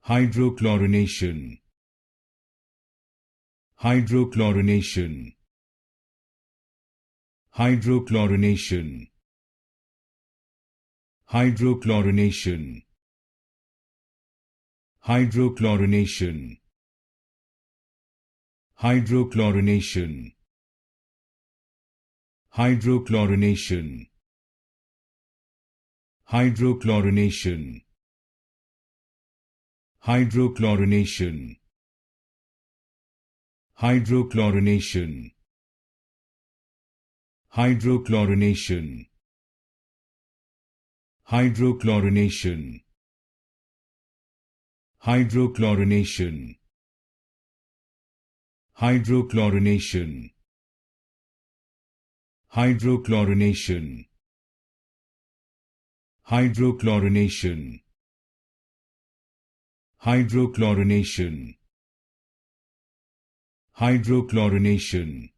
Hydrochlorination. Hydrochlorination. Hydrochlorination. Hydrochlorination. Hydrochlorination. Hydrochlorination. Hydrochlorination. Hydrochlorination. Hydrochlorination. Hydrochlorination. Hydrochlorination. Hydrochlorination. Hydrochlorination. Hydrochlorination. Hydrochlorination. Hydrochlorination. Hydrochlorination. Hydrochlorination.